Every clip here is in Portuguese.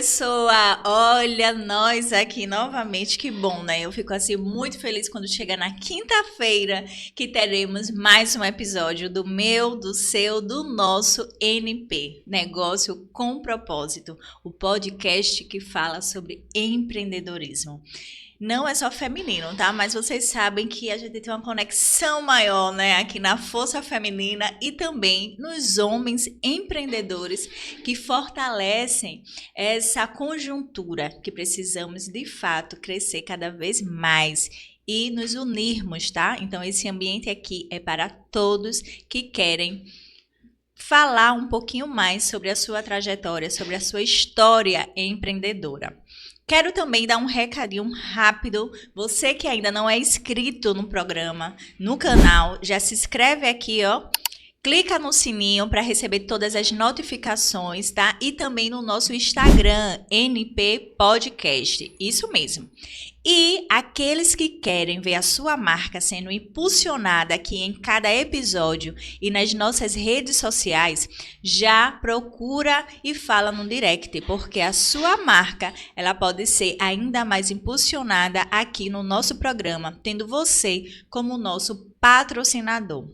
pessoa! Olha, nós aqui novamente, que bom, né? Eu fico assim muito feliz quando chega na quinta-feira que teremos mais um episódio do meu, do seu, do nosso NP, Negócio com Propósito, o podcast que fala sobre empreendedorismo. Não é só feminino, tá? Mas vocês sabem que a gente tem uma conexão maior, né? Aqui na força feminina e também nos homens empreendedores que fortalecem essa conjuntura que precisamos, de fato, crescer cada vez mais e nos unirmos, tá? Então, esse ambiente aqui é para todos que querem falar um pouquinho mais sobre a sua trajetória, sobre a sua história empreendedora. Quero também dar um recadinho rápido. Você que ainda não é inscrito no programa, no canal, já se inscreve aqui, ó. Clica no sininho para receber todas as notificações, tá? E também no nosso Instagram, NP Podcast. Isso mesmo. E aqueles que querem ver a sua marca sendo impulsionada aqui em cada episódio e nas nossas redes sociais, já procura e fala no direct, porque a sua marca ela pode ser ainda mais impulsionada aqui no nosso programa, tendo você como nosso patrocinador.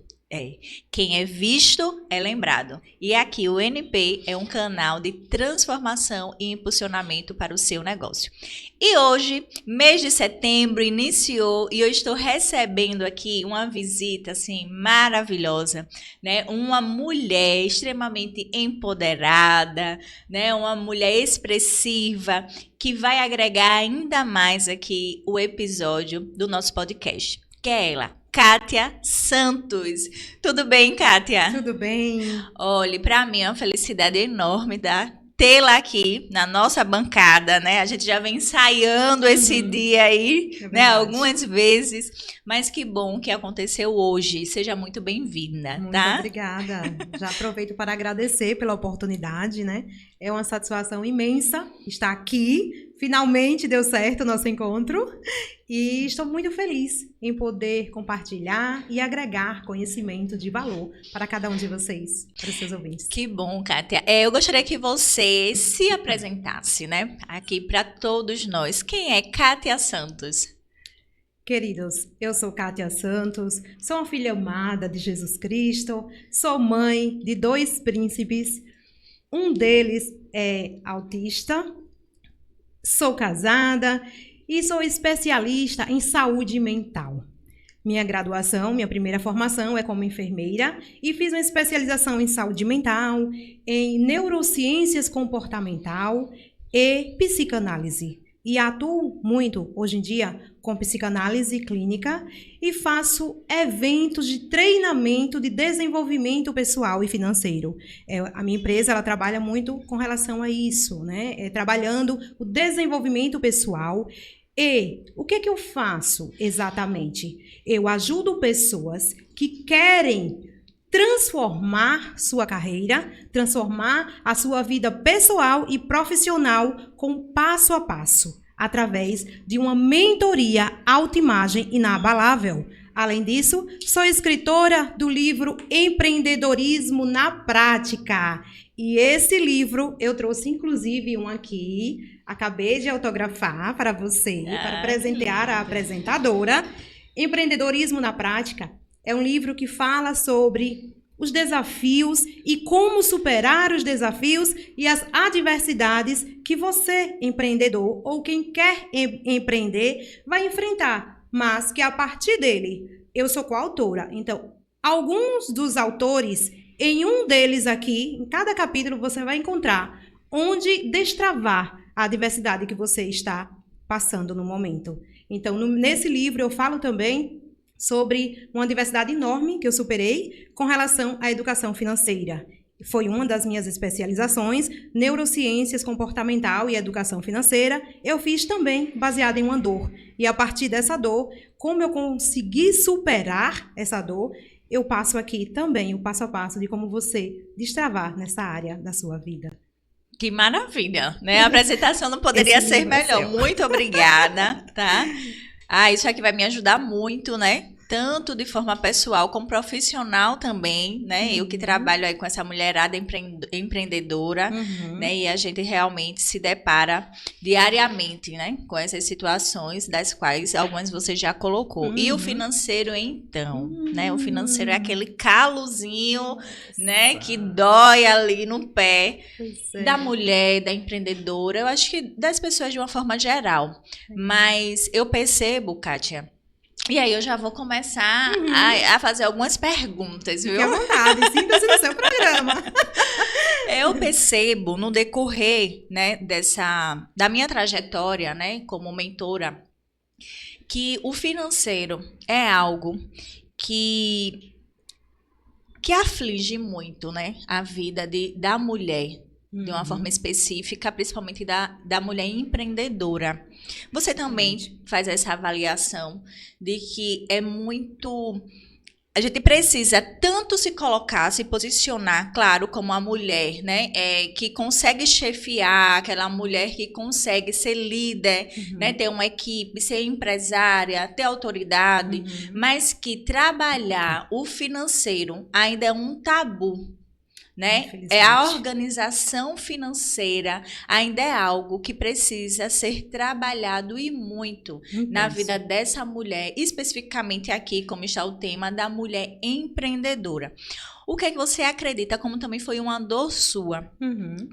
Quem é visto é lembrado. E aqui o NP é um canal de transformação e impulsionamento para o seu negócio. E hoje, mês de setembro, iniciou e eu estou recebendo aqui uma visita assim maravilhosa, né? Uma mulher extremamente empoderada, né? Uma mulher expressiva que vai agregar ainda mais aqui o episódio do nosso podcast, que é ela, Kátia Santos. Tudo bem, Kátia? Tudo bem. Olha, para mim é uma felicidade enorme tê-la aqui na nossa bancada, né? A gente já vem ensaiando esse dia aí, né? Algumas vezes, mas que bom que aconteceu hoje. Seja muito bem-vinda, muito tá? Obrigada. Já aproveito para agradecer pela oportunidade, né? É uma satisfação imensa estar aqui. Finalmente deu certo o nosso encontro e estou muito feliz em poder compartilhar e agregar conhecimento de valor para cada um de vocês, para os seus ouvintes. Que bom, Kátia. Eu gostaria que você se apresentasse, né? Aqui para todos nós. Quem é Kátia Santos? Queridos, eu sou Kátia Santos, sou uma filha amada de Jesus Cristo, sou mãe de 2 príncipes, um deles é autista. Sou casada e sou especialista em saúde mental. Minha graduação, minha primeira formação é como enfermeira e fiz uma especialização em saúde mental, em neurociências comportamental e psicanálise. E atuo muito, hoje em dia, com psicanálise clínica e faço eventos de treinamento de desenvolvimento pessoal e financeiro. A minha empresa ela trabalha muito com relação a isso, né? Trabalhando o desenvolvimento pessoal. E o que eu faço exatamente? Eu ajudo pessoas que querem transformar sua carreira, transformar a sua vida pessoal e profissional com passo a passo, através de uma mentoria autoimagem inabalável. Além disso, sou escritora do livro Empreendedorismo na Prática. E esse livro, eu trouxe inclusive um aqui, acabei de autografar para você, para presentear a apresentadora. Empreendedorismo na Prática é um livro que fala sobre os desafios e como superar os desafios e as adversidades que você, empreendedor, ou quem quer empreender, vai enfrentar, mas que a partir dele, eu sou coautora. Então, alguns dos autores, em um deles aqui, em cada capítulo, você vai encontrar onde destravar a adversidade que você está passando no momento. Então, nesse livro, eu falo também sobre uma diversidade enorme que eu superei com relação à educação financeira. Foi uma das minhas especializações, neurociências comportamental e educação financeira. Eu fiz também baseada em uma dor. E a partir dessa dor, como eu consegui superar essa dor, eu passo aqui também o passo a passo de como você destravar nessa área da sua vida. Que maravilha, né? A apresentação não poderia ser melhor. Muito obrigada, tá? Isso aqui vai me ajudar muito, né? tanto de forma pessoal como profissional também, né? Eu que trabalho aí com essa mulherada empreendedora, né? E a gente realmente se depara diariamente, né? Com essas situações, das quais algumas você já colocou. E o financeiro, então, né? O financeiro é aquele calozinho, né? Que dói ali no pé da mulher, da empreendedora. Eu acho que das pessoas de uma forma geral. Mas eu percebo, Kátia, e aí eu já vou começar a fazer algumas perguntas, viu? Fique à vontade, sinta-se no seu programa. Eu percebo no decorrer, né, da minha trajetória, né, como mentora, que o financeiro é algo que aflige muito, né, a vida da mulher, de uma forma específica, principalmente da mulher empreendedora. Você também faz essa avaliação de que é muito... A gente precisa tanto se colocar, se posicionar, claro, como a mulher, né? Que consegue chefiar, aquela mulher que consegue ser líder, né? Ter uma equipe, ser empresária, ter autoridade, mas que trabalhar o financeiro ainda é um tabu. Né? A organização financeira ainda é algo que precisa ser trabalhado e muito na vida dessa mulher, especificamente aqui, como está o tema da mulher empreendedora. O que é que você acredita, como também foi uma dor sua,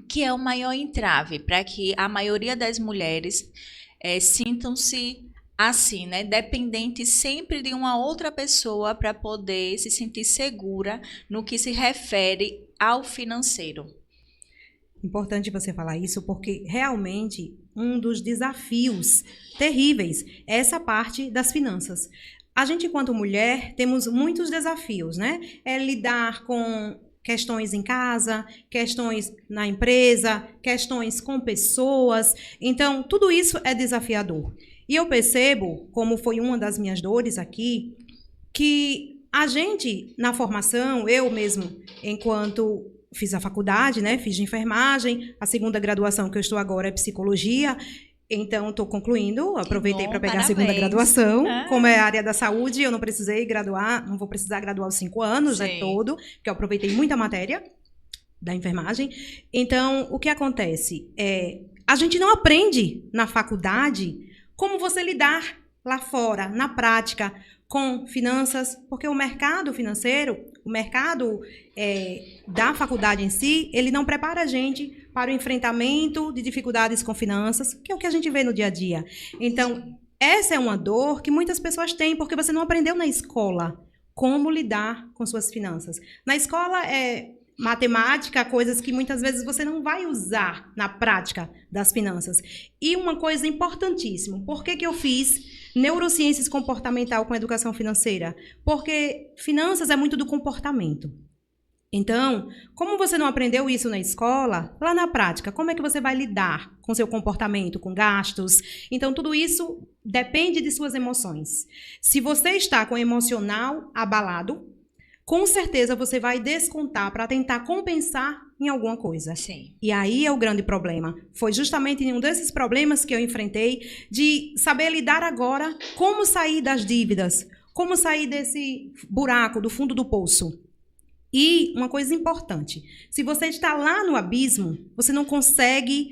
que é o maior entrave para que a maioria das mulheres sintam-se assim, né? Dependente sempre de uma outra pessoa para poder se sentir segura no que se refere ao financeiro. Importante você falar isso, porque realmente um dos desafios terríveis é essa parte das finanças. A gente, enquanto mulher, temos muitos desafios, né? É lidar com questões em casa, questões na empresa, questões com pessoas. Então, tudo isso é desafiador. E eu percebo, como foi uma das minhas dores aqui, que a gente, na formação, eu mesmo, enquanto fiz a faculdade, né, fiz de enfermagem, a segunda graduação que eu estou agora é psicologia, então estou concluindo, aproveitei para pegar a segunda graduação, como é a área da saúde, eu não precisei graduar, não vou precisar graduar os 5 anos, né, todo, porque eu aproveitei muita matéria da enfermagem. Então, o que acontece? A gente não aprende na faculdade como você lidar lá fora, na prática, com finanças, porque o mercado financeiro, o mercado da faculdade em si, ele não prepara a gente para o enfrentamento de dificuldades com finanças, que é o que a gente vê no dia a dia. Então, essa é uma dor que muitas pessoas têm, porque você não aprendeu na escola como lidar com suas finanças. Na escola matemática, coisas que muitas vezes você não vai usar na prática das finanças. E uma coisa importantíssima, por que eu fiz neurociências comportamental com educação financeira? Porque finanças é muito do comportamento. Então, como você não aprendeu isso na escola, lá na prática, como é que você vai lidar com seu comportamento, com gastos? Então, tudo isso depende de suas emoções. Se você está com o emocional abalado, com certeza você vai descontar para tentar compensar em alguma coisa. Sim. E aí é o grande problema. Foi justamente um desses problemas que eu enfrentei, de saber lidar agora, como sair das dívidas, como sair desse buraco, do fundo do poço. E uma coisa importante, se você está lá no abismo, você não consegue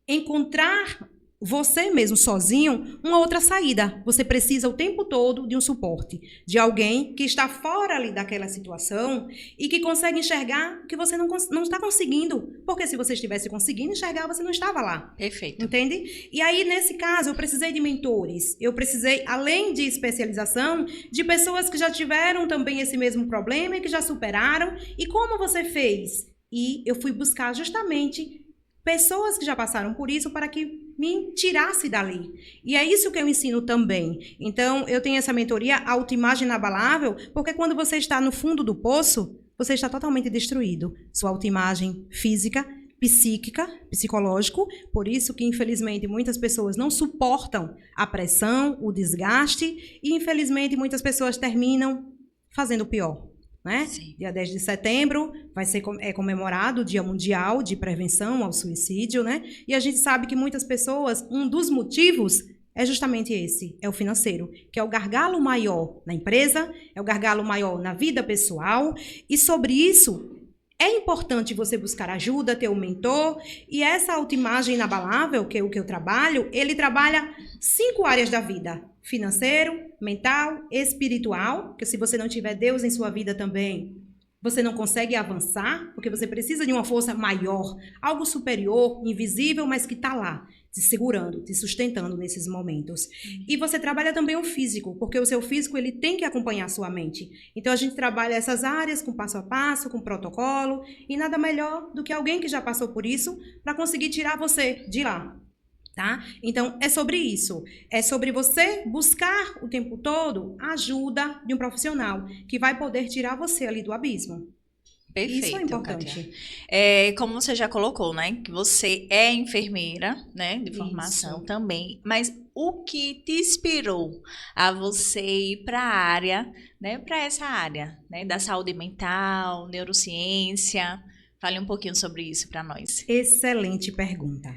encontrar você mesmo sozinho uma outra saída. Você precisa o tempo todo de um suporte, de alguém que está fora ali daquela situação e que consegue enxergar que você não está conseguindo. Porque se você estivesse conseguindo enxergar, você não estava lá. Perfeito. Entende? E aí, nesse caso, eu precisei de mentores. Eu precisei, além de especialização, de pessoas que já tiveram também esse mesmo problema e que já superaram. E como você fez? E eu fui buscar justamente pessoas que já passaram por isso para que me tirasse dali. E é isso que eu ensino também. Então, eu tenho essa mentoria autoimagem inabalável, porque quando você está no fundo do poço, você está totalmente destruído. Sua autoimagem física, psíquica, psicológico. Por isso que, infelizmente, muitas pessoas não suportam a pressão, o desgaste, e, infelizmente, muitas pessoas terminam fazendo o pior. Né? Dia 10 de setembro vai ser comemorado o Dia Mundial de Prevenção ao Suicídio, né? E a gente sabe que muitas pessoas, um dos motivos é justamente esse, é o financeiro, que é o gargalo maior na empresa, é o gargalo maior na vida pessoal, e sobre isso é importante você buscar ajuda, ter um mentor, e essa autoimagem inabalável, que é o que eu trabalho, ele trabalha 5 áreas da vida: financeiro, mental, espiritual, porque se você não tiver Deus em sua vida também, você não consegue avançar, porque você precisa de uma força maior, algo superior, invisível, mas que está lá, te segurando, te sustentando nesses momentos. E você trabalha também o físico, porque o seu físico ele tem que acompanhar a sua mente. Então a gente trabalha essas áreas com passo a passo, com protocolo, e nada melhor do que alguém que já passou por isso para conseguir tirar você de lá. Tá? Então, é sobre isso. É sobre você buscar o tempo todo a ajuda de um profissional que vai poder tirar você ali do abismo. Perfeito, Isso é importante. Kátia. Como você já colocou, né? Que você é enfermeira, né? De formação Isso. também. Mas o que te inspirou a você ir para a área, né? Para essa área, né? Da saúde mental, neurociência. Fale um pouquinho sobre isso para nós. Excelente pergunta.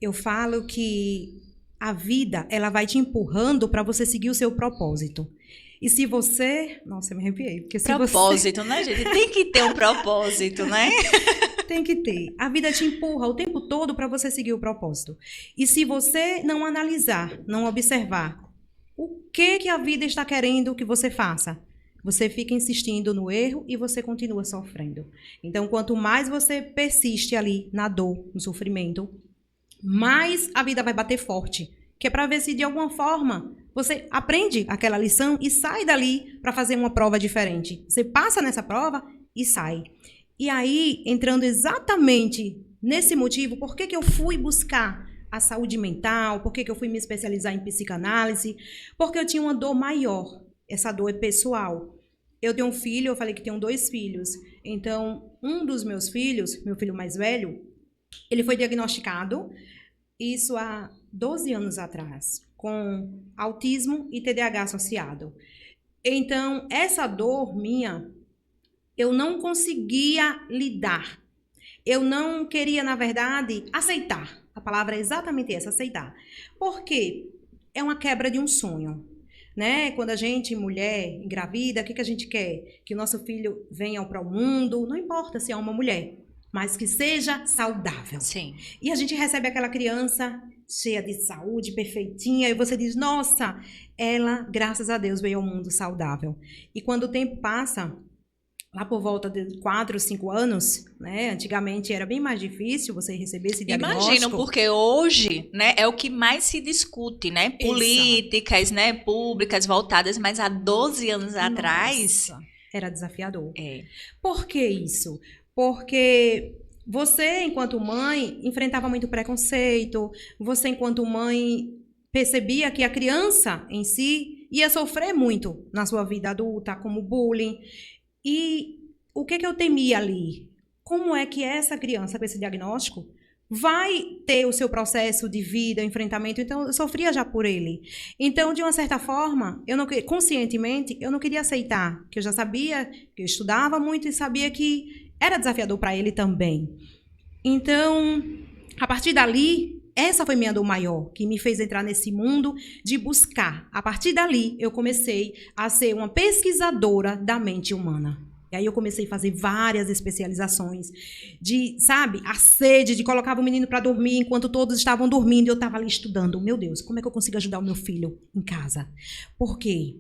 Eu falo que a vida, ela vai te empurrando para você seguir o seu propósito. E se você... Nossa, eu me arrepiei. Porque se Propósito, né, gente? Tem que ter um propósito, né? Tem que ter. A vida te empurra o tempo todo para você seguir o propósito. E se você não analisar, não observar o que a vida está querendo que você faça, você fica insistindo no erro e você continua sofrendo. Então, quanto mais você persiste ali na dor, no sofrimento, mais a vida vai bater forte. Que é para ver se de alguma forma você aprende aquela lição e sai dali para fazer uma prova diferente. Você passa nessa prova e sai. E aí, entrando exatamente nesse motivo, por que eu fui buscar a saúde mental, por que eu fui me especializar em psicanálise? Porque eu tinha uma dor maior. Essa dor é pessoal. Eu tenho um filho, eu falei que tenho 2 filhos. Então, um dos meus filhos, meu filho mais velho, ele foi diagnosticado, isso há 12 anos atrás, com autismo e TDAH associado. Então, essa dor minha, eu não conseguia lidar. Eu não queria, na verdade, aceitar. A palavra é exatamente essa, aceitar. Por quê? É uma quebra de um sonho. Né? Quando a gente, mulher, engravida, o que a gente quer? Que o nosso filho venha para o mundo, não importa se é uma mulher, mas que seja saudável. Sim. E a gente recebe aquela criança cheia de saúde, perfeitinha, e você diz, nossa, ela, graças a Deus, veio ao mundo saudável. E quando o tempo passa, lá por volta de 4, 5 anos, né? Antigamente era bem mais difícil você receber esse diagnóstico. Imagino, porque hoje, né, é o que mais se discute, né? Políticas, né, públicas voltadas, mas há 12 anos atrás... Era desafiador. É. Por que isso? Porque você, enquanto mãe, enfrentava muito preconceito, você, enquanto mãe, percebia que a criança em si ia sofrer muito na sua vida adulta, como bullying. E o que eu temia ali? Como é que essa criança, com esse diagnóstico, vai ter o seu processo de vida, enfrentamento? Então, eu sofria já por ele. Então, de uma certa forma, conscientemente, eu não queria aceitar, que eu já sabia, que eu estudava muito e sabia que era desafiador para ele também. Então, a partir dali, essa foi minha dor maior, que me fez entrar nesse mundo de buscar. A partir dali, eu comecei a ser uma pesquisadora da mente humana. E aí eu comecei a fazer várias especializações de, sabe, a sede de colocar o menino para dormir enquanto todos estavam dormindo e eu estava ali estudando. Meu Deus, como é que eu consigo ajudar o meu filho em casa? Por quê?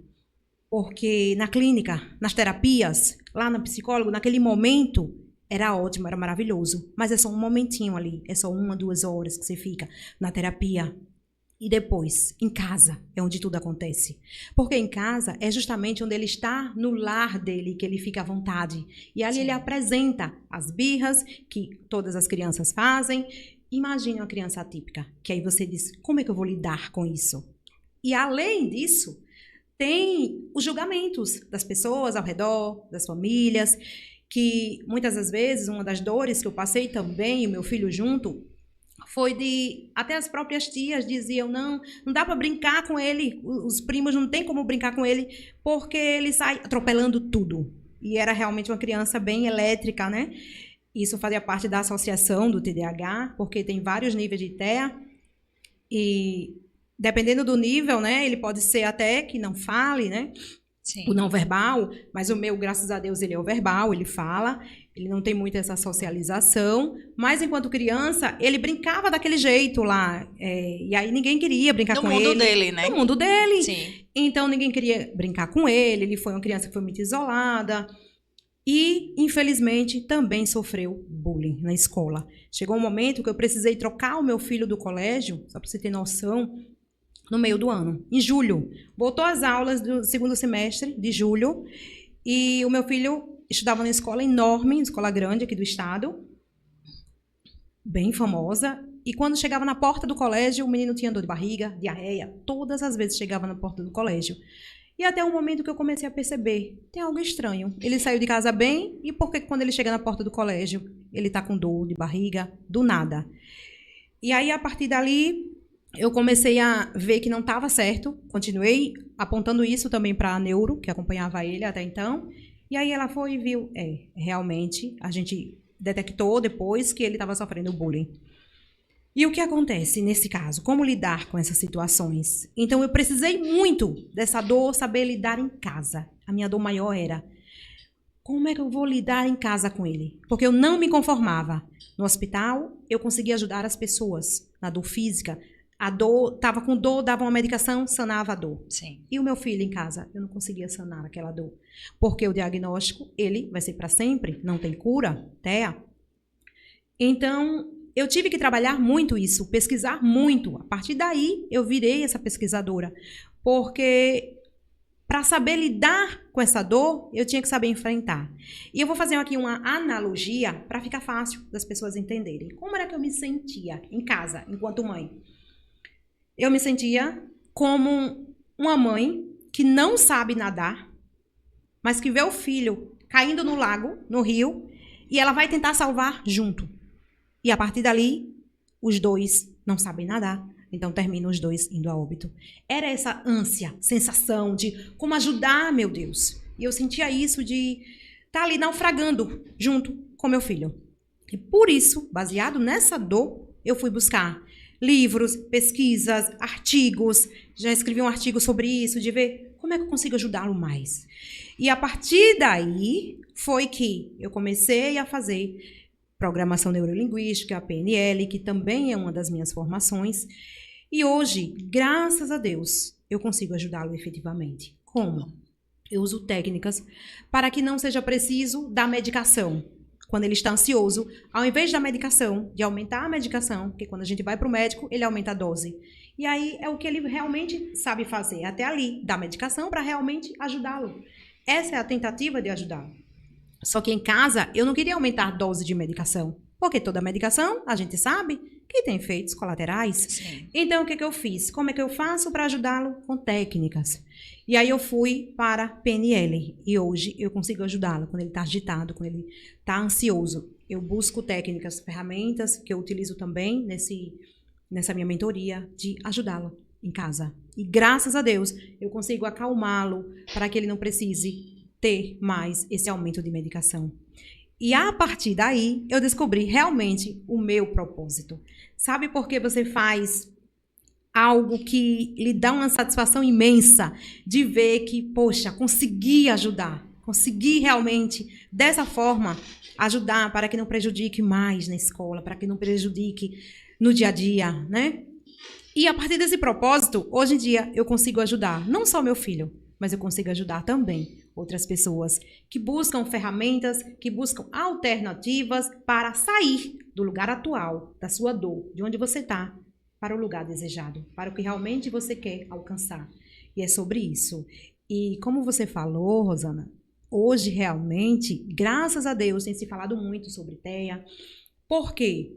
Porque na clínica, nas terapias, lá no psicólogo, naquele momento, era ótimo, era maravilhoso. Mas é só um momentinho ali, é só 1, 2 horas que você fica na terapia. E depois, em casa, é onde tudo acontece. Porque em casa é justamente onde ele está no lar dele, que ele fica à vontade. E ali ele apresenta as birras que todas as crianças fazem. Imagine uma criança atípica, que aí você diz, como é que eu vou lidar com isso? E além disso, tem os julgamentos das pessoas ao redor, das famílias, que muitas das vezes, uma das dores que eu passei também, e o meu filho junto, foi de... Até as próprias tias diziam, não dá para brincar com ele, os primos não tem como brincar com ele, porque ele sai atropelando tudo. E era realmente uma criança bem elétrica, né? Isso fazia parte da associação do TDAH, porque tem vários níveis de TEA, e dependendo do nível, né? Ele pode ser até que não fale, né? Sim. O não verbal, mas o meu, graças a Deus, ele é o verbal, ele fala, ele não tem muito essa socialização, mas enquanto criança, ele brincava daquele jeito lá, e aí ninguém queria brincar com ele. No mundo dele, né? No mundo dele. Sim. Então, ninguém queria brincar com ele foi uma criança que foi muito isolada, e, infelizmente, também sofreu bullying na escola. Chegou um momento que eu precisei trocar o meu filho do colégio, só para você ter noção, no meio do ano, em julho. Voltou às aulas do segundo semestre de julho, e o meu filho estudava numa escola enorme, escola grande aqui do estado, bem famosa, e quando chegava na porta do colégio, o menino tinha dor de barriga, diarreia, todas as vezes chegava na porta do colégio. E até o momento que eu comecei a perceber, tem algo estranho. Ele saiu de casa bem, e por que quando ele chega na porta do colégio, ele está com dor de barriga, do nada? E aí, a partir dali, eu comecei a ver que não estava certo, continuei apontando isso também para a neuro, que acompanhava ele até então, e aí ela foi e viu, realmente, a gente detectou depois que ele estava sofrendo bullying. E o que acontece nesse caso? Como lidar com essas situações? Então, eu precisei muito dessa dor, saber lidar em casa. A minha dor maior era, como é que eu vou lidar em casa com ele? Porque eu não me conformava. No hospital, eu conseguia ajudar as pessoas na dor física. A dor, estava com dor, dava uma medicação, sanava a dor. Sim. E o meu filho em casa, eu não conseguia sanar aquela dor. Porque o diagnóstico, ele vai ser para sempre, não tem cura, TEA. Então, eu tive que trabalhar muito isso, pesquisar muito. A partir daí, eu virei essa pesquisadora. Porque para saber lidar com essa dor, eu tinha que saber enfrentar. E eu vou fazer aqui uma analogia para ficar fácil das pessoas entenderem. Como era que eu me sentia em casa, enquanto mãe? Eu me sentia como uma mãe que não sabe nadar, mas que vê o filho caindo no lago, no rio, e ela vai tentar salvar junto. E a partir dali, os dois não sabem nadar, então terminam os dois indo a óbito. Era essa ânsia, sensação de como ajudar, meu Deus. E eu sentia isso de estar ali naufragando junto com meu filho. E por isso, baseado nessa dor, eu fui buscar livros, pesquisas, artigos. Já escrevi um artigo sobre isso, de ver como é que eu consigo ajudá-lo mais. E a partir daí, foi que eu comecei a fazer programação neurolinguística, a PNL, que também é uma das minhas formações. E hoje, graças a Deus, eu consigo ajudá-lo efetivamente. Como? Eu uso técnicas para que não seja preciso dar medicação. Quando ele está ansioso, ao invés da medicação, de aumentar a medicação, porque quando a gente vai para o médico, ele aumenta a dose. E aí é o que ele realmente sabe fazer, até ali, dar medicação para realmente ajudá-lo. Essa é a tentativa de ajudá-lo. Só que em casa, eu não queria aumentar a dose de medicação, porque toda medicação, a gente sabe que tem efeitos colaterais. Sim. Então, o que eu fiz? Como é que eu faço para ajudá-lo? Com técnicas. E aí eu fui para PNL. E hoje eu consigo ajudá-lo quando ele está agitado, quando ele está ansioso. Eu busco técnicas, ferramentas que eu utilizo também nessa minha mentoria de ajudá-lo em casa. E graças a Deus eu consigo acalmá-lo para que ele não precise ter mais esse aumento de medicação. E a partir daí, eu descobri realmente o meu propósito. Sabe por que você faz algo que lhe dá uma satisfação imensa de ver que, poxa, consegui ajudar, consegui realmente, dessa forma, ajudar para que não prejudique mais na escola, para que não prejudique no dia a dia, né? E a partir desse propósito, hoje em dia, eu consigo ajudar não só meu filho, mas eu consigo ajudar também outras pessoas que buscam ferramentas, que buscam alternativas para sair do lugar atual, da sua dor, de onde você está, para o lugar desejado, para o que realmente você quer alcançar. E é sobre isso. E como você falou, Rosana, hoje realmente, graças a Deus, tem se falado muito sobre TEA. Por quê?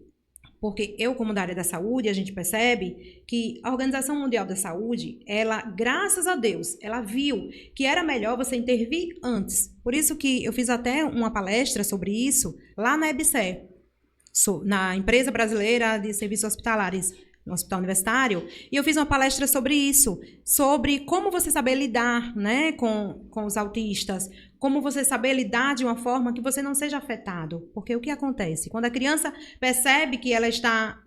Porque eu, como da área da saúde, a gente percebe que a Organização Mundial da Saúde, ela, graças a Deus, ela viu que era melhor você intervir antes. Por isso que eu fiz até uma palestra sobre isso lá na EBSER, na Empresa Brasileira de Serviços Hospitalares, no Hospital Universitário, e eu fiz uma palestra sobre isso, sobre como você saber lidar, né, com os autistas, como você saber lidar de uma forma que você não seja afetado. Porque o que acontece? Quando a criança percebe que ela está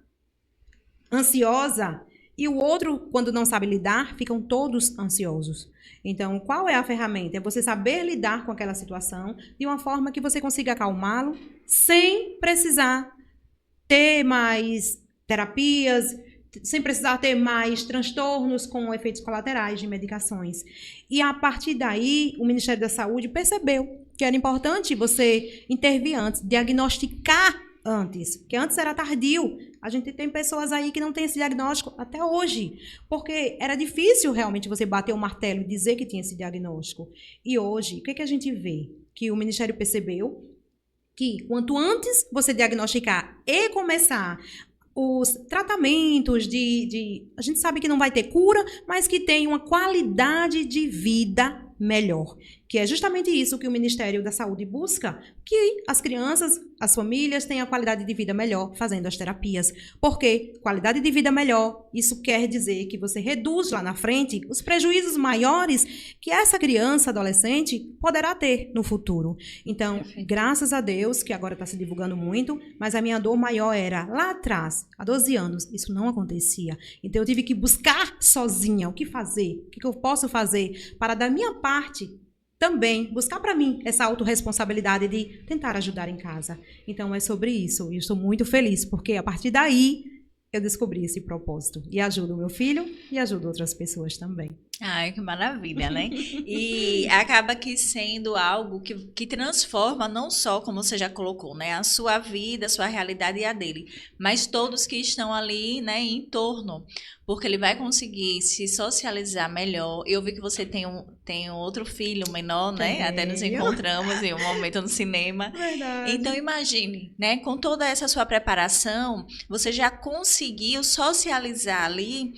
ansiosa E o outro, quando não sabe lidar, ficam todos ansiosos. Então, qual é a ferramenta? É você saber lidar com aquela situação de uma forma que você consiga acalmá-lo sem precisar ter mais terapias, sem precisar ter mais transtornos com efeitos colaterais de medicações. E a partir daí, o Ministério da Saúde percebeu que era importante você intervir antes, diagnosticar antes, porque antes era tardio. A gente tem pessoas aí que não têm esse diagnóstico até hoje, porque era difícil realmente você bater o martelo e dizer que tinha esse diagnóstico. E hoje, o que a gente vê? Que o Ministério percebeu que quanto antes você diagnosticar e começar os tratamentos a gente sabe que não vai ter cura, mas que tem uma qualidade de vida melhor, que é justamente isso que o Ministério da Saúde busca, que as crianças, as famílias tenham a qualidade de vida melhor fazendo as terapias. Porque qualidade de vida melhor, isso quer dizer que você reduz lá na frente os prejuízos maiores que essa criança, adolescente, poderá ter no futuro. Então, Perfeito. Graças a Deus, que agora está se divulgando muito, mas a minha dor maior era lá atrás, há 12 anos, isso não acontecia. Então, eu tive que buscar sozinha o que fazer, o que eu posso fazer para, da minha parte, também buscar para mim essa autorresponsabilidade de tentar ajudar em casa. Então, é sobre isso. E eu estou muito feliz, porque a partir daí eu descobri esse propósito. E ajudo o meu filho e ajudo outras pessoas também. Ai, que maravilha, né? E acaba que sendo algo que transforma não só, como você já colocou, né? A sua vida, a sua realidade e a dele, mas todos que estão ali, né, em torno. Porque ele vai conseguir se socializar melhor. Eu vi que você tem outro filho menor, né? Até nos encontramos em um momento no cinema. Verdade. Então, imagine, né? Com toda essa sua preparação, você já conseguiu socializar ali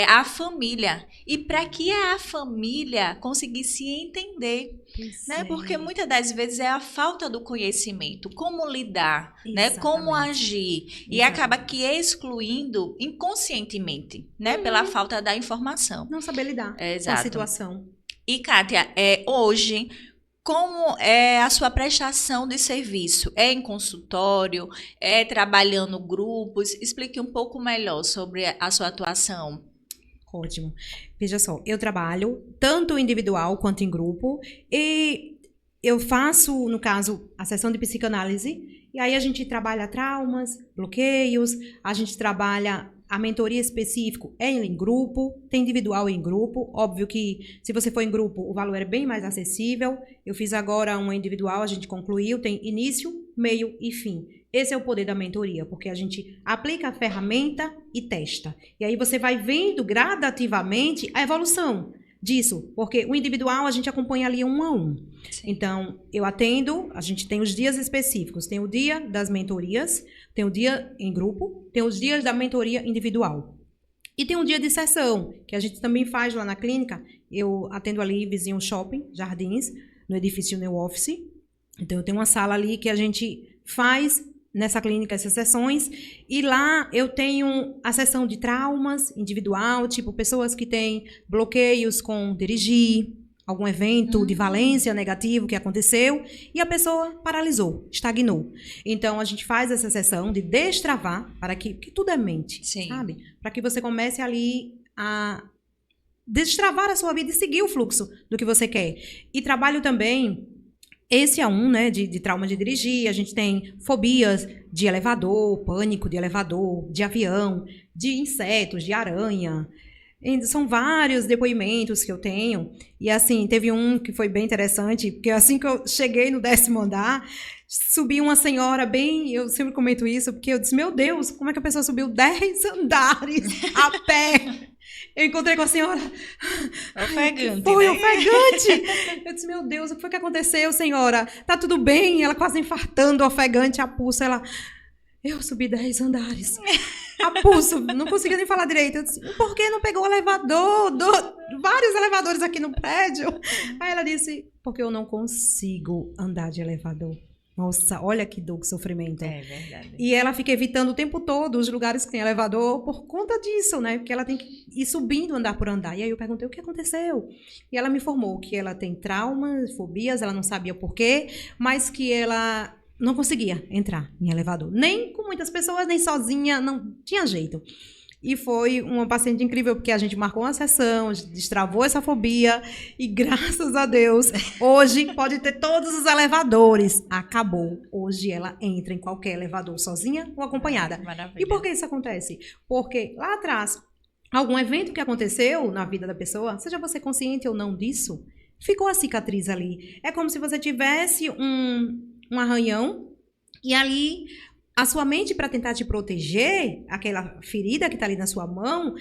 a família. E para que a família conseguisse se entender, né? Porque muitas das vezes é a falta do conhecimento, como lidar, né? Como agir, e acaba que excluindo inconscientemente, né? Pela falta da informação. Não saber lidar com a situação. E, Kátia, hoje, como é a sua prestação de serviço? É em consultório? É trabalhando grupos? Explique um pouco melhor sobre a sua atuação. Ótimo. Veja só, eu trabalho tanto individual quanto em grupo e eu faço, no caso, a sessão de psicanálise e aí a gente trabalha traumas, bloqueios, a gente trabalha a mentoria específica em grupo, tem individual em grupo. Óbvio que se você for em grupo, o valor é bem mais acessível. Eu fiz agora uma individual, a gente concluiu, tem início, meio e fim. Esse é o poder da mentoria, porque a gente aplica a ferramenta e testa. E aí você vai vendo gradativamente a evolução disso, porque o individual a gente acompanha ali 1 a 1. Sim. Então, eu atendo, a gente tem os dias específicos, tem o dia das mentorias, tem o dia em grupo, tem os dias da mentoria individual. E tem um dia de sessão, que a gente também faz lá na clínica. Eu atendo ali vizinho shopping, Jardins, no edifício New Office. Então, eu tenho uma sala ali que a gente faz nessa clínica essas sessões, e lá eu tenho a sessão de traumas individual, tipo pessoas que têm bloqueios com dirigir, algum evento de valência negativo que aconteceu, e a pessoa paralisou, estagnou. Então, a gente faz essa sessão de destravar, para que tudo é mente, Sim. sabe? Para que você comece ali a destravar a sua vida e seguir o fluxo do que você quer. E trabalho também. Esse é um, né, de trauma de dirigir, a gente tem fobias de elevador, pânico de elevador, de avião, de insetos, de aranha. São vários depoimentos que eu tenho. E assim, teve um que foi bem interessante, porque assim que eu cheguei no 10º andar, subiu uma senhora bem, eu sempre comento isso, porque eu disse, meu Deus, como é que a pessoa subiu 10 andares a pé? Eu encontrei com a senhora. Ofegante. Foi, né? ofegante. Eu disse, meu Deus, o que foi que aconteceu, senhora? Tá tudo bem? Ela quase infartando, ofegante, a pulso. Ela, eu subi 10 andares. A pulso, não conseguia nem falar direito. Eu disse, por que não pegou o elevador? Vários elevadores aqui no prédio. Aí ela disse, porque eu não consigo andar de elevador. Nossa, olha que dor, que sofrimento. É verdade. E ela fica evitando o tempo todo os lugares que tem elevador por conta disso, né? Porque ela tem que ir subindo andar por andar. E aí eu perguntei o que aconteceu. E ela me informou que ela tem traumas, fobias, ela não sabia por quê, mas que ela não conseguia entrar em elevador. Nem com muitas pessoas, nem sozinha, não tinha jeito. E foi uma paciente incrível, porque a gente marcou uma sessão, destravou essa fobia e, graças a Deus, hoje pode ter todos os elevadores. Acabou. Hoje ela entra em qualquer elevador sozinha ou acompanhada. Maravilha. E por que isso acontece? Porque lá atrás, algum evento que aconteceu na vida da pessoa, seja você consciente ou não disso, ficou a cicatriz ali. É como se você tivesse um arranhão e ali a sua mente, para tentar te proteger, aquela ferida que está ali na sua mão,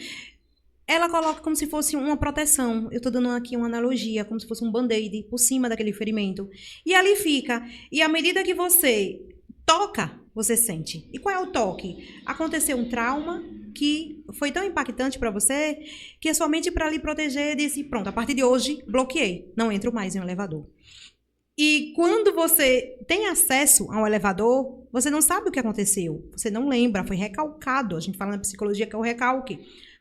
ela coloca como se fosse uma proteção. Eu estou dando aqui uma analogia, como se fosse um band-aid por cima daquele ferimento. E ali fica. E à medida que você toca, você sente. E qual é o toque? Aconteceu um trauma que foi tão impactante para você que a sua mente, para lhe proteger, disse, pronto, a partir de hoje, bloqueei. Não entro mais em um elevador. E quando você tem acesso ao elevador, você não sabe o que aconteceu. Você não lembra, foi recalcado. A gente fala na psicologia que é o recalque.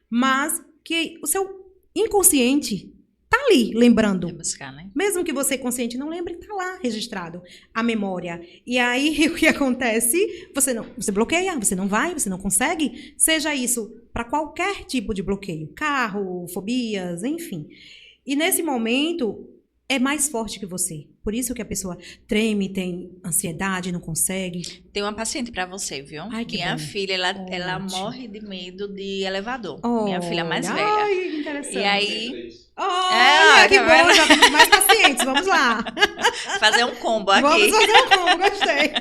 Mas que o seu inconsciente tá ali, lembrando. Vai buscar, né? Mesmo que você consciente não lembre, tá lá registrado a memória. E aí, o que acontece? Você bloqueia, você não vai, você não consegue. Seja isso para qualquer tipo de bloqueio. Carro, fobias, enfim. E nesse momento, é mais forte que você. Por isso que a pessoa treme, tem ansiedade, não consegue. Tem uma paciente pra você, viu? Ai, que Minha bom. filha, ela Ótimo. morre de medo de elevador. Oh, Minha filha mais velha. Ai, que interessante. E aí, Olha, que tá bom, vendo? já temos mais pacientes, vamos lá. fazer um combo aqui. Vamos fazer um combo, gostei.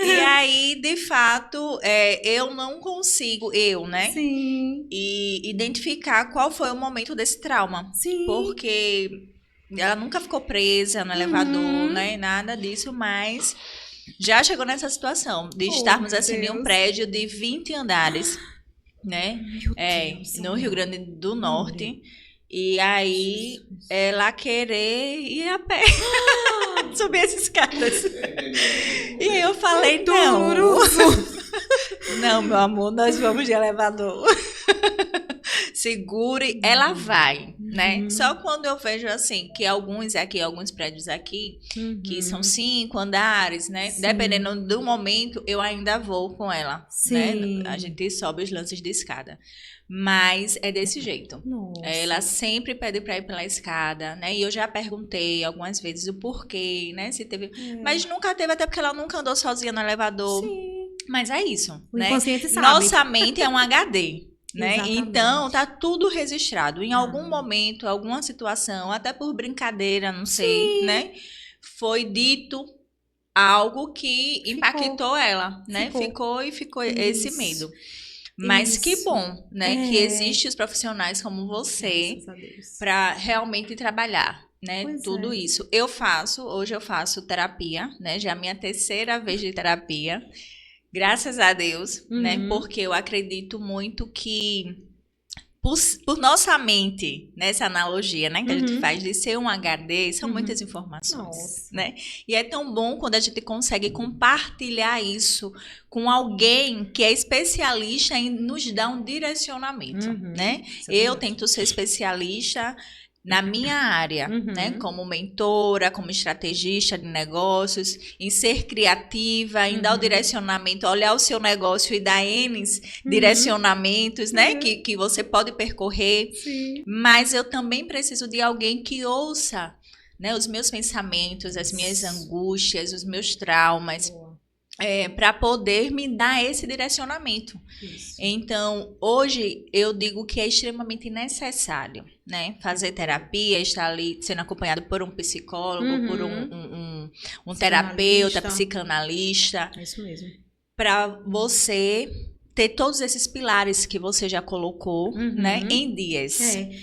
E aí, de fato, eu não consigo, né? Sim, E identificar qual foi o momento desse trauma. sim. Porque ela nunca ficou presa no elevador, né? Nada disso, mas já chegou nessa situação de Oh, estarmos meu assim em um Deus. prédio de 20 andares, né? Meu Deus, No Rio Grande do Norte. E aí ela querer ir a pé subir essas escadas. E aí eu falei, não. Não, meu amor, nós vamos de elevador. Segure, ela vai, né? Só quando eu vejo assim, que alguns prédios aqui, que são 5 andares, né? Sim. Dependendo do momento, eu ainda vou com ela, Sim. né? A gente sobe os lances de escada. Mas é desse jeito. Nossa. Ela sempre pede para ir pela escada, né? E eu já perguntei algumas vezes o porquê, né? Se teve, mas nunca teve, até porque ela nunca andou sozinha no elevador. Sim. Mas é isso, O né? inconsciente sabe. Nossa mente é um HD. Né? Exatamente. Então, tá tudo registrado. Em algum momento, alguma situação, até por brincadeira, não sei, né? Foi dito algo que impactou ela, né? Ficou esse Isso. medo. Mas que Isso. bom, né? Que existem os profissionais como você Graças a Deus. para realmente trabalhar, né? Pois Tudo é. isso. Hoje eu faço terapia, né? Já é a minha terceira vez de terapia. Graças a Deus, né? Porque eu acredito muito que por nossa mente, nessa analogia, né, que a gente faz de ser um HD, são muitas informações, Nossa. né? E é tão bom quando a gente consegue compartilhar isso com alguém que é especialista em nos dar um direcionamento, né? Isso é Eu verdade. tento ser especialista na minha área, né? Como mentora, como estrategista de negócios, em ser criativa, em dar o direcionamento, olhar o seu negócio e dar N direcionamentos, né? Que você pode percorrer. Sim. Mas eu também preciso de alguém que ouça, né? Os meus pensamentos, as minhas angústias, os meus traumas. Boa. Para poder me dar esse direcionamento. Isso. Então, hoje eu digo que é extremamente necessário, né? Fazer terapia, estar ali sendo acompanhado por um psicólogo, por um terapeuta, psicanalista, É isso mesmo. para você ter todos esses pilares que você já colocou, né, em dias.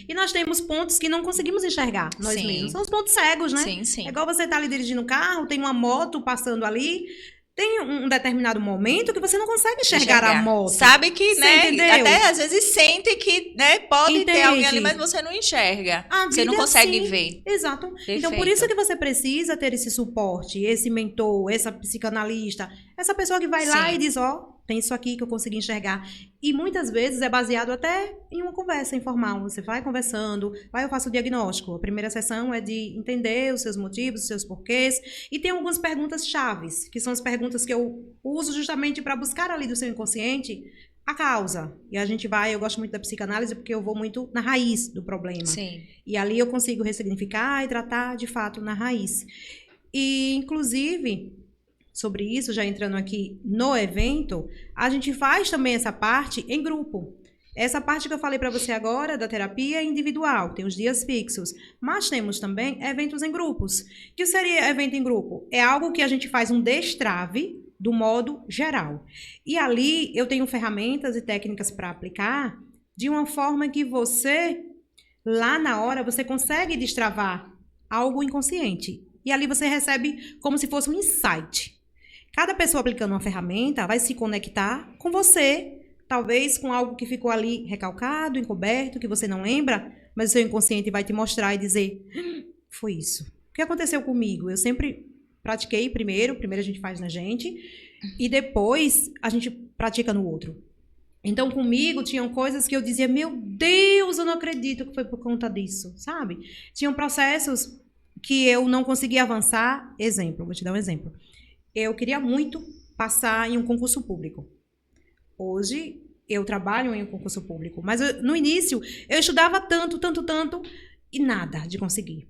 E nós temos pontos que não conseguimos enxergar nós Sim. mesmos. São os pontos cegos, né? Sim, sim. É igual você tá ali dirigindo um carro, tem uma moto passando ali, tem um determinado momento que você não consegue enxergar a moto. Sabe que, Você né, entendeu? até às vezes sente que, né, pode ter alguém ali, Entende? mas você não enxerga. A Você não vida é consegue assim. ver. Exato. Então, Perfeito. por isso que você precisa ter esse suporte, esse mentor, essa psicanalista, essa pessoa que vai lá Sim. e diz, ó, tem isso aqui que eu consegui enxergar. E muitas vezes é baseado até em uma conversa informal. Você vai conversando, vai eu faço o diagnóstico. A primeira sessão é de entender os seus motivos, os seus porquês. E tem algumas perguntas chaves, que são as perguntas que eu uso justamente para buscar ali do seu inconsciente a causa. E a gente vai, eu gosto muito da psicanálise porque eu vou muito na raiz do problema. Sim. E ali eu consigo ressignificar e tratar de fato na raiz. E, inclusive, sobre isso, já entrando aqui no evento, a gente faz também essa parte em grupo. Essa parte que eu falei para você agora, da terapia é individual, tem os dias fixos. Mas temos também eventos em grupos. O que seria evento em grupo? É algo que a gente faz um destrave do modo geral. E ali eu tenho ferramentas e técnicas para aplicar de uma forma que você, lá na hora, você consegue destravar algo inconsciente. E ali você recebe como se fosse um insight. Cada pessoa aplicando uma ferramenta vai se conectar com você, talvez com algo que ficou ali recalcado, encoberto, que você não lembra, mas o seu inconsciente vai te mostrar e dizer, foi isso. O que aconteceu comigo? Eu sempre pratiquei primeiro a gente faz na gente, e depois a gente pratica no outro. Então, comigo, tinham coisas que eu dizia, meu Deus, eu não acredito que foi por conta disso, sabe? Tinham processos que eu não conseguia avançar. Exemplo, vou te dar um exemplo. Eu queria muito passar em um concurso público. Hoje, eu trabalho em um concurso público, mas no início, eu estudava tanto, e nada de conseguir.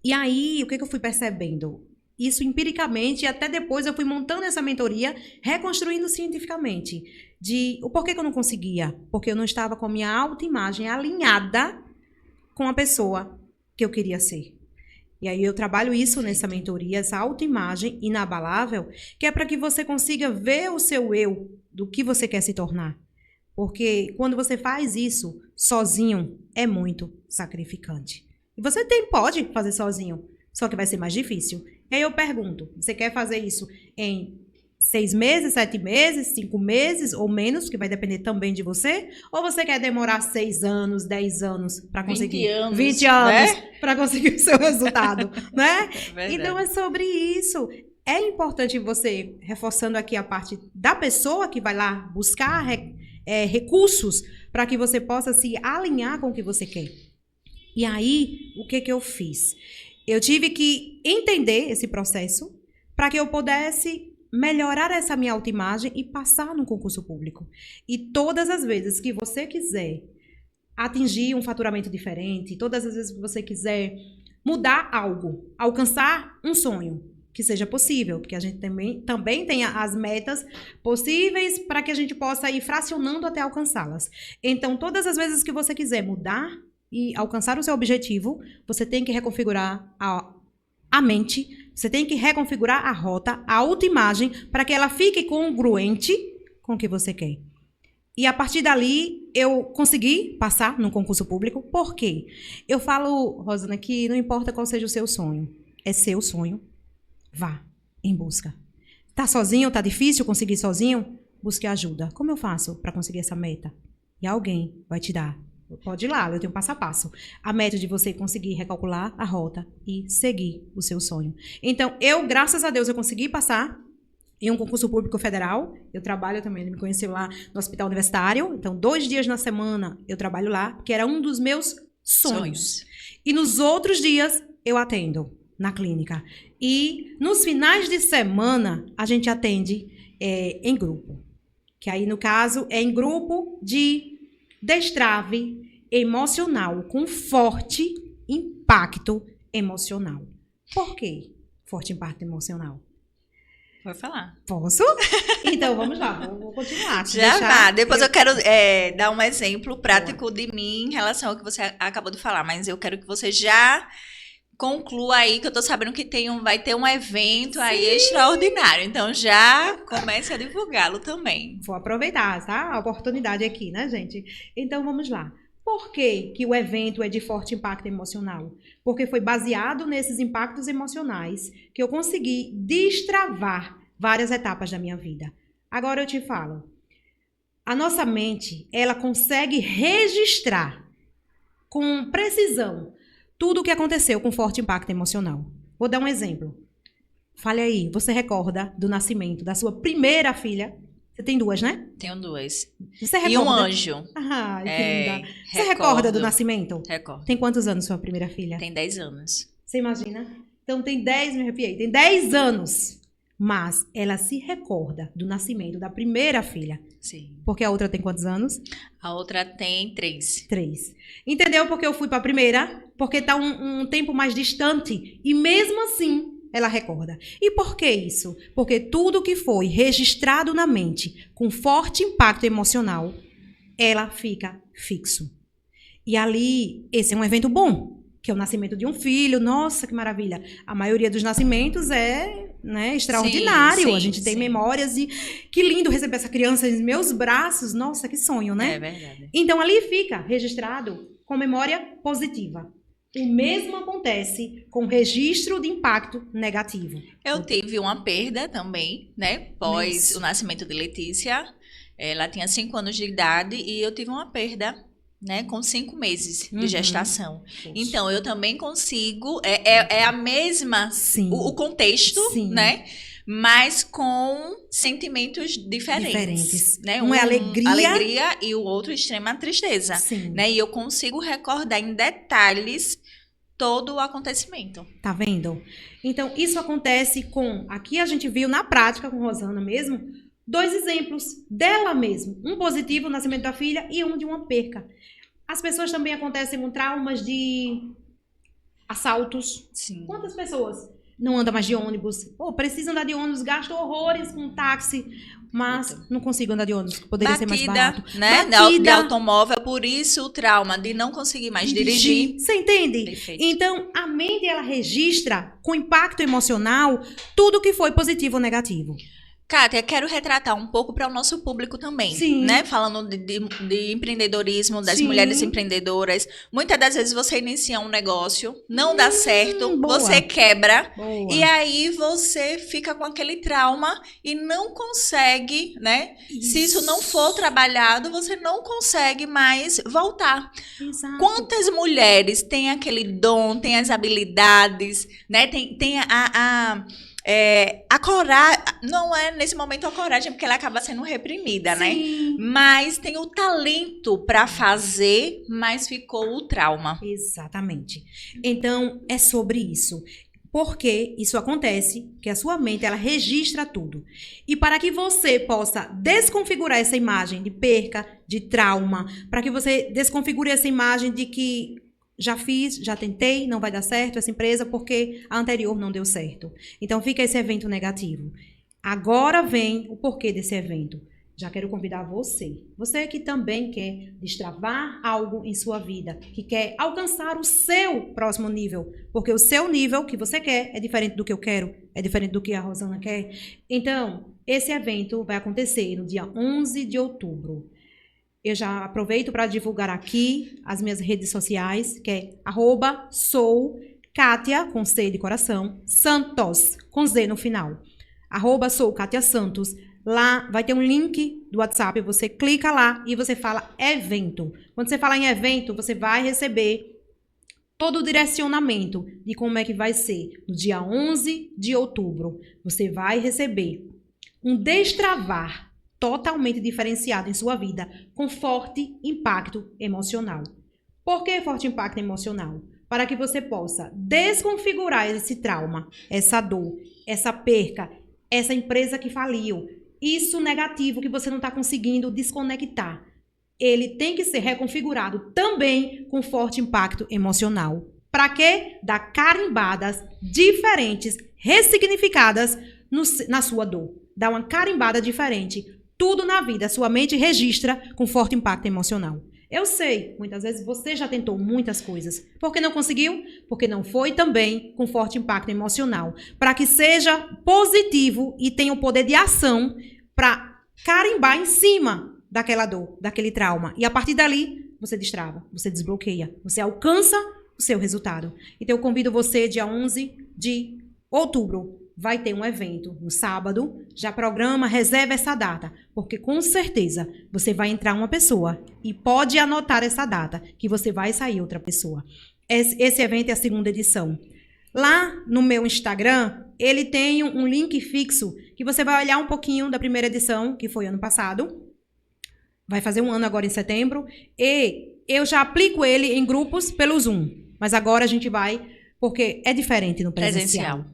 E aí, o que eu fui percebendo? Isso empiricamente, e até depois eu fui montando essa mentoria, reconstruindo cientificamente, de o porquê que eu não conseguia. Porque eu não estava com a minha autoimagem alinhada com a pessoa que eu queria ser. E aí eu trabalho isso nessa mentoria, essa autoimagem inabalável, que é para que você consiga ver o seu eu, do que você quer se tornar. Porque quando você faz isso sozinho, é muito sacrificante. E você pode fazer sozinho, só que vai ser mais difícil. E aí eu pergunto, você quer fazer isso em 6 meses, 7 meses, 5 meses ou menos, que vai depender também de você? Ou você quer demorar 6 anos, 10 anos para conseguir? 20 anos, né? Para conseguir o seu resultado, né? É então é sobre isso. É importante você, reforçando aqui a parte da pessoa que vai lá buscar recursos para que você possa se alinhar com o que você quer. E aí, o que eu fiz? Eu tive que entender esse processo para que eu pudesse melhorar essa minha autoimagem e passar no concurso público. E todas as vezes que você quiser atingir um faturamento diferente, todas as vezes que você quiser mudar algo, alcançar um sonho, que seja possível, porque a gente também tem as metas possíveis para que a gente possa ir fracionando até alcançá-las. Então, todas as vezes que você quiser mudar e alcançar o seu objetivo, você tem que reconfigurar a mente, você tem que reconfigurar a rota, a autoimagem, para que ela fique congruente com o que você quer. E a partir dali, eu consegui passar no concurso público. Por quê? Eu falo, Rosana, que não importa qual seja o seu sonho, é seu sonho, vá em busca. Tá sozinho, tá difícil conseguir sozinho? Busque ajuda. Como eu faço para conseguir essa meta? E alguém vai te dar. Pode ir lá, eu tenho passo a passo. A meta de você conseguir recalcular a rota e seguir o seu sonho. Então, graças a Deus, eu consegui passar em um concurso público federal. Eu trabalho também, ele me conheceu lá no Hospital Universitário. Então, 2 dias na semana eu trabalho lá, que era um dos meus sonhos. E nos outros dias, eu atendo na clínica. E nos finais de semana, a gente atende em grupo. Que aí, no caso, é em grupo de destrave emocional, com forte impacto emocional. Por quê? Forte impacto emocional. Vou falar. Posso? Então, vamos lá, vou continuar. Já vá. Depois eu quero dar um exemplo prático de mim em relação ao que você acabou de falar, mas eu quero que você já conclua aí, que eu tô sabendo que vai ter um evento aí extraordinário. Então, já comece a divulgá-lo também. Vou aproveitar, tá? A oportunidade aqui, né, gente? Então, vamos lá. Por que o evento é de forte impacto emocional? Porque foi baseado nesses impactos emocionais que eu consegui destravar várias etapas da minha vida. Agora eu te falo. A nossa mente, ela consegue registrar com precisão tudo o que aconteceu com forte impacto emocional. Vou dar um exemplo. Fale aí, você recorda do nascimento da sua primeira filha? Você tem 2, né? Tenho 2. Você recorda? E um anjo. Ah, que linda. Você recorda do nascimento? Recordo. Tem quantos anos sua primeira filha? Tem 10 anos. Você imagina? Então tem 10, me arrepiei, tem 10 anos. Mas ela se recorda do nascimento da primeira filha. Sim. Porque a outra tem quantos anos? A outra tem 3. 3. Entendeu? Porque eu fui para a primeira, porque está um tempo mais distante e mesmo assim ela recorda. E por que isso? Porque tudo que foi registrado na mente com forte impacto emocional, ela fica fixo. E ali, esse é um evento bom, que é o nascimento de um filho. Nossa, que maravilha. A maioria dos nascimentos é, né, extraordinário. Sim, a gente tem sim. memórias e que lindo receber essa criança em meus braços. Nossa, que sonho, né? É verdade. Então, ali fica registrado com memória positiva. O mesmo acontece com registro de impacto negativo. Eu tive uma perda também, né? Pós Isso. o nascimento de Letícia. Ela tinha 5 anos de idade e eu tive uma perda, né? Com 5 meses de gestação. Poxa. Então, eu também consigo... É a mesma... Sim. O contexto, Sim. né? Mas com sentimentos diferentes. Né? Um é alegria. Alegria e o outro extrema tristeza. Sim. Né? E eu consigo recordar em detalhes todo o acontecimento. Tá vendo? Então, isso acontece com... Aqui a gente viu na prática com Rosana mesmo, 2 exemplos dela mesmo. Um positivo, o nascimento da filha, e um de uma perca. As pessoas também acontecem com traumas de assaltos. Sim. Quantas pessoas não andam mais de ônibus? Ou precisam andar de ônibus, gastam horrores com táxi, mas não consigo andar de ônibus, poderia ser mais barato. Né? De automóvel, por isso o trauma de não conseguir mais dirigir. Você entende? Perfeito. Então, a mente, ela registra com impacto emocional tudo que foi positivo ou negativo. Kátia, quero retratar um pouco para o nosso público também, Sim. né? Falando de empreendedorismo, das Sim. mulheres empreendedoras. Muitas das vezes você inicia um negócio, não dá certo, boa. você quebra, Boa. e aí você fica com aquele trauma e não consegue, né? Se isso não for trabalhado, você não consegue mais voltar. Exato. Quantas mulheres têm aquele dom, têm as habilidades, né? Tem a coragem, não é nesse momento a coragem, porque ela acaba sendo reprimida, né? Sim. Mas tem o talento para fazer, mas ficou o trauma. Exatamente. Então, é sobre isso. Porque isso acontece, que a sua mente, ela registra tudo. E para que você possa desconfigurar essa imagem de perca, de trauma, para que você desconfigure essa imagem de que já fiz, já tentei, não vai dar certo essa empresa porque a anterior não deu certo. Então, fica esse evento negativo. Agora vem o porquê desse evento. Já quero convidar você que também quer destravar algo em sua vida, que quer alcançar o seu próximo nível, porque o seu nível que você quer é diferente do que eu quero, é diferente do que a Rosana quer. Então, esse evento vai acontecer no dia 11 de outubro. Eu já aproveito para divulgar aqui as minhas redes sociais, que é @souKátia, com C de coração, Santos, com Z no final. @souKátiaSantos. Lá vai ter um link do WhatsApp, você clica lá e você fala evento. Quando você falar em evento, você vai receber todo o direcionamento de como é que vai ser. No dia 11 de outubro, você vai receber um destravar totalmente diferenciado em sua vida, com forte impacto emocional. Por que forte impacto emocional? Para que você possa desconfigurar esse trauma, essa dor, essa perca, essa empresa que faliu, isso negativo que você não está conseguindo desconectar. Ele tem que ser reconfigurado também com forte impacto emocional. Para quê? Dar carimbadas diferentes, ressignificadas na sua dor. Dar uma carimbada diferente. Tudo na vida, sua mente registra com forte impacto emocional. Eu sei, muitas vezes você já tentou muitas coisas. Por que não conseguiu? Porque não foi também com forte impacto emocional. Para que seja positivo e tenha o poder de ação para carimbar em cima daquela dor, daquele trauma. E a partir dali, você destrava, você desbloqueia, você alcança o seu resultado. Então, eu convido você, dia 11 de outubro, vai ter um evento no sábado, já programa, reserva essa data, porque com certeza você vai entrar uma pessoa e pode anotar essa data, que você vai sair outra pessoa. Esse evento é a 2ª edição. Lá no meu Instagram, ele tem um link fixo, que você vai olhar um pouquinho da 1ª edição, que foi ano passado, vai fazer um ano agora em setembro, e eu já aplico ele em grupos pelo Zoom, mas agora a gente vai, porque é diferente no presencial.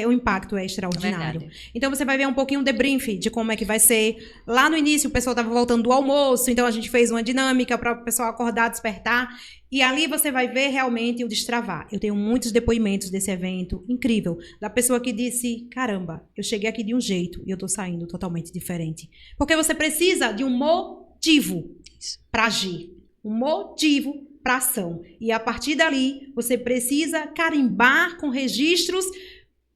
o impacto é extraordinário. Verdade. Então você vai ver um pouquinho de brief de como é que vai ser. Lá no início o pessoal estava voltando do almoço, então a gente fez uma dinâmica para o pessoal acordar, despertar. E ali você vai ver realmente o destravar. Eu tenho muitos depoimentos desse evento, incrível, da pessoa que disse, caramba, eu cheguei aqui de um jeito e eu tô saindo totalmente diferente. Porque você precisa de um motivo para agir, um motivo para ação. E a partir dali, você precisa carimbar com registros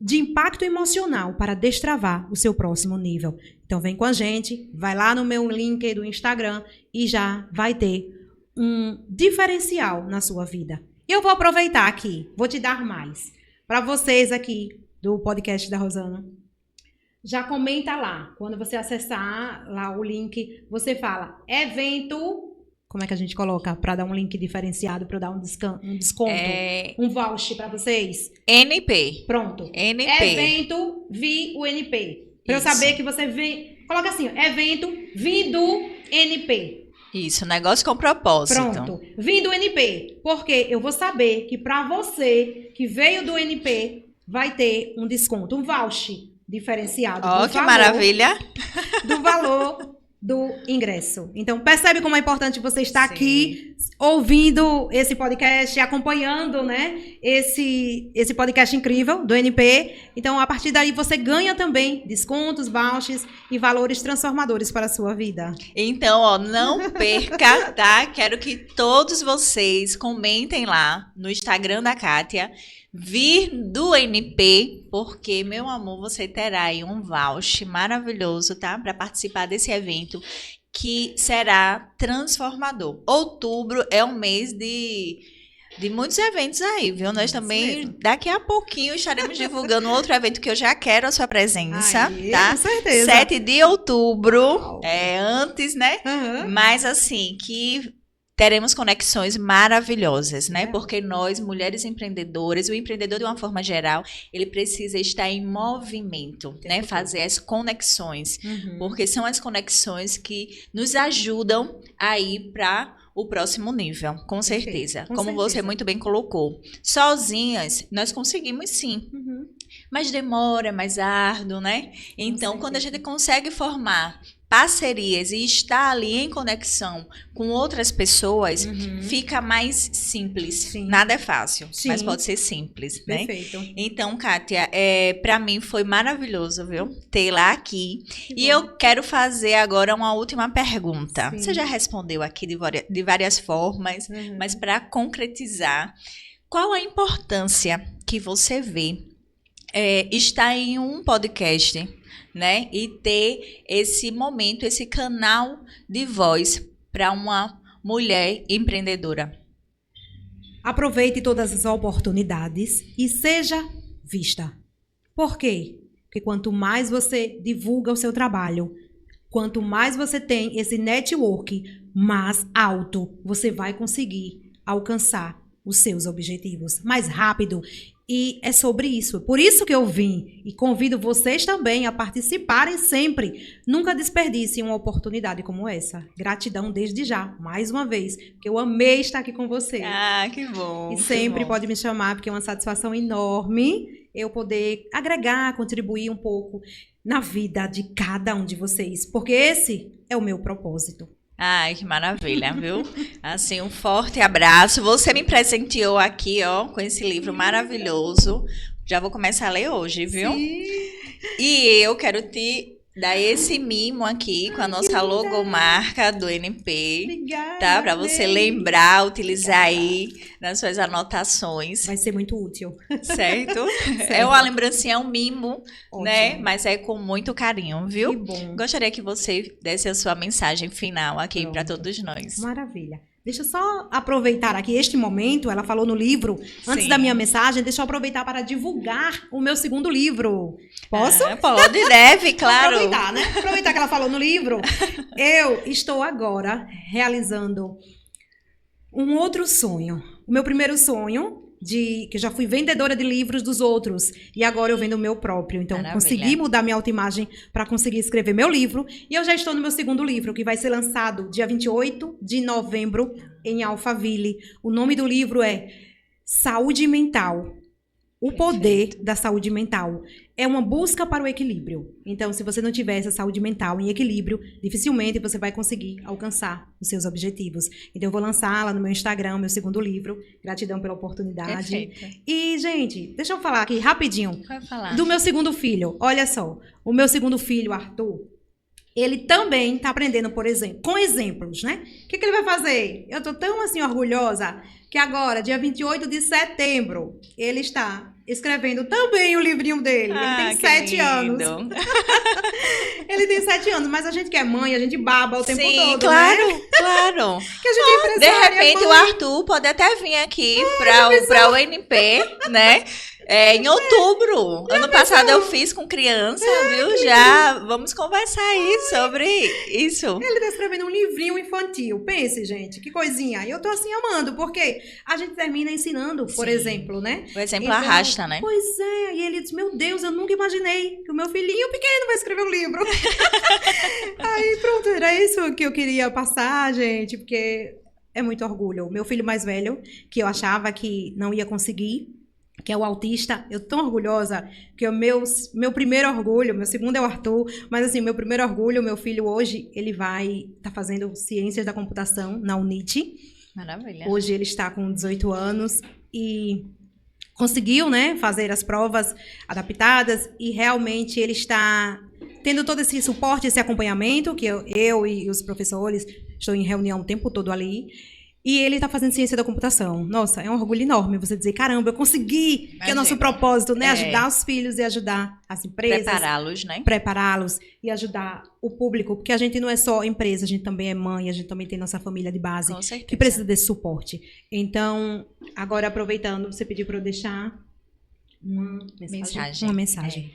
de impacto emocional para destravar o seu próximo nível. Então vem com a gente, vai lá no meu link do Instagram e já vai ter um diferencial na sua vida. E eu vou aproveitar aqui, vou te dar mais. Para vocês aqui do podcast da Rosana, já comenta lá. Quando você acessar lá o link, você fala evento. Como é que a gente coloca para dar um link diferenciado, para eu dar um desconto? Um voucher para vocês? NP. Pronto. NP. Evento vi o NP. Para eu saber que você vem. Coloca assim, evento vi do NP. Isso, negócio com propósito. Pronto. Vim do NP. Porque eu vou saber que para você que veio do NP, vai ter um desconto, um voucher diferenciado. Ó, que maravilha. Do valor do ingresso. Então, percebe como é importante você estar aqui ouvindo esse podcast, acompanhando, né, esse podcast incrível do NP. Então, a partir daí, você ganha também descontos, vouchers e valores transformadores para a sua vida. Então, ó, não perca, tá? Quero que todos vocês comentem lá no Instagram da Kátia, vir do NP, porque, meu amor, você terá aí um voucher maravilhoso, tá? Para participar desse evento que será transformador. Outubro é um mês de muitos eventos aí, viu? Nós também, daqui a pouquinho, estaremos divulgando outro evento que eu já quero a sua presença, tá? Com certeza. 7 de outubro, antes, né? Uhum. Mas assim, que teremos conexões maravilhosas, né? Porque nós, mulheres empreendedoras, o empreendedor de uma forma geral, ele precisa estar em movimento, né? Fazer as conexões, porque são as conexões que nos ajudam a ir para o próximo nível, com certeza. Como você muito bem colocou. Sozinhas, nós conseguimos sim. Mas demora, é mais árduo, né? Então, quando a gente consegue formar parcerias e estar ali em conexão com outras pessoas, fica mais simples. Sim. Nada é fácil, Sim. mas pode ser simples, né? Perfeito. Então, Kátia, para mim foi maravilhoso, viu? Tê-la aqui. E eu quero fazer agora uma última pergunta. Sim. Você já respondeu aqui de várias formas, mas para concretizar, qual a importância que você vê estar em um podcast, né? E ter esse momento, esse canal de voz para uma mulher empreendedora? Aproveite todas as oportunidades e seja vista. Por quê? Porque quanto mais você divulga o seu trabalho, quanto mais você tem esse network mais alto, você vai conseguir alcançar os seus objetivos mais rápido. E é sobre isso. Por isso que eu vim e convido vocês também a participarem sempre. Nunca desperdicem uma oportunidade como essa. Gratidão desde já, mais uma vez, porque eu amei estar aqui com vocês. Ah, que bom. E sempre pode me chamar, porque é uma satisfação enorme eu poder agregar, contribuir um pouco na vida de cada um de vocês, porque esse é o meu propósito. Ai, que maravilha, viu? Assim, um forte abraço. Você me presenteou aqui, ó, com esse livro maravilhoso. Já vou começar a ler hoje, viu? Sim. E eu quero te dar esse mimo aqui com a nossa logomarca do NP. Obrigada. Tá? Para você lembrar, utilizar aí nas suas anotações. Vai ser muito útil. Certo? É uma lembrancinha, é um mimo, Ótimo. né? Mas é com muito carinho, viu? Que bom. Gostaria que você desse a sua mensagem final aqui para Pronto. todos nós. Maravilha. Deixa eu só aproveitar aqui este momento, ela falou no livro, antes Sim. da minha mensagem, deixa eu aproveitar para divulgar o meu segundo livro. Posso? Pode, deve, claro. Aproveitar, né? Aproveitar que ela falou no livro. Eu estou agora realizando um outro sonho. O meu primeiro sonho, que eu já fui vendedora de livros dos outros, e agora eu vendo o meu próprio. Então, Maravilha. consegui mudar minha autoimagem para conseguir escrever meu livro. E eu já estou no meu segundo livro, que vai ser lançado dia 28 de novembro em Alphaville. O nome do livro é Saúde Mental. o poder da saúde mental. É uma busca para o equilíbrio. Então, se você não tiver essa saúde mental em equilíbrio, dificilmente você vai conseguir alcançar os seus objetivos. Então, eu vou lançar lá no meu Instagram, meu segundo livro. Gratidão pela oportunidade. Perfeito. E, gente, deixa eu falar aqui rapidinho Vai falar. do meu segundo filho. Olha só, o meu segundo filho, Arthur, ele também está aprendendo, por exemplo, com exemplos, né? O que ele vai fazer? Eu estou tão, assim, orgulhosa que agora, dia 28 de setembro, ele está escrevendo também o livrinho dele. Ele tem 7 anos. Ele tem 7 anos, mas a gente que é mãe, a gente baba o tempo todo, claro, né? Claro. Que a gente é De empresária, repente, mãe. o Arthur pode até vir aqui para o NP, né? Em outubro. Ano passado eu fiz com criança, viu? Já vamos conversar aí sobre isso. Ele tá escrevendo um livrinho infantil. Pense, gente, que coisinha. E eu tô assim amando, porque a gente termina ensinando, por Sim. exemplo, né? O exemplo Então, arrasta, né? Pois é. E ele diz, meu Deus, eu nunca imaginei que o meu filhinho pequeno vai escrever um livro. Aí, pronto, era isso que eu queria passar, gente, porque é muito orgulho. Meu filho mais velho, que eu achava que não ia conseguir, que é o autista, eu tão orgulhosa que o meu primeiro orgulho, meu segundo é o Arthur, mas assim, meu primeiro orgulho, meu filho hoje, ele vai estar fazendo Ciências da Computação na UNIT. Maravilha. Hoje ele está com 18 anos e conseguiu, né, fazer as provas adaptadas e realmente ele está tendo todo esse suporte, esse acompanhamento, que eu e os professores estou em reunião o tempo todo ali. E ele está fazendo ciência da computação. Nossa, é um orgulho enorme você dizer, caramba, eu consegui, que é o nosso propósito, né? Ajudar os filhos e ajudar as empresas. Prepará-los, né? Prepará-los e ajudar o público, porque a gente não é só empresa, a gente também é mãe, a gente também tem nossa família de base, Com certeza. que precisa desse suporte. Então, agora aproveitando, você pediu para eu deixar uma mensagem. Uma mensagem.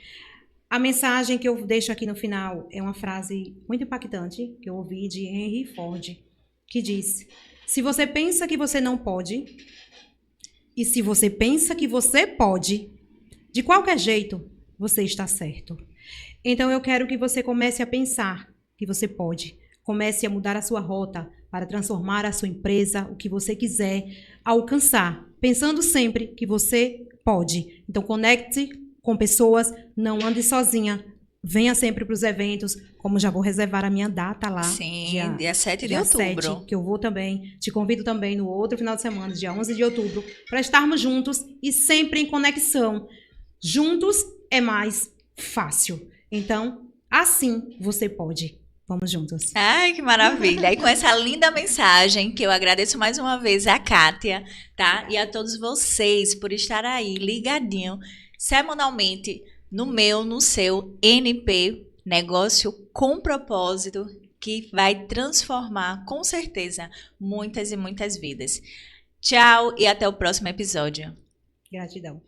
A mensagem que eu deixo aqui no final é uma frase muito impactante, que eu ouvi de Henry Ford, que diz: se você pensa que você não pode, e se você pensa que você pode, de qualquer jeito, você está certo. Então, eu quero que você comece a pensar que você pode. Comece a mudar a sua rota para transformar a sua empresa, o que você quiser alcançar, pensando sempre que você pode. Então, conecte com pessoas, não ande sozinha. Venha sempre para os eventos, como já vou reservar a minha data lá. Sim, dia 7 de outubro. 7, que eu vou também. Te convido também no outro final de semana, dia 11 de outubro, para estarmos juntos e sempre em conexão. Juntos é mais fácil. Então, assim você pode. Vamos juntos. Ai, que maravilha. E com essa linda mensagem, que eu agradeço mais uma vez a Kátia, tá? E a todos vocês por estar aí ligadinho, semanalmente, no meu, no seu NP, Negócio com Propósito, que vai transformar, com certeza, muitas e muitas vidas. Tchau e até o próximo episódio. Gratidão.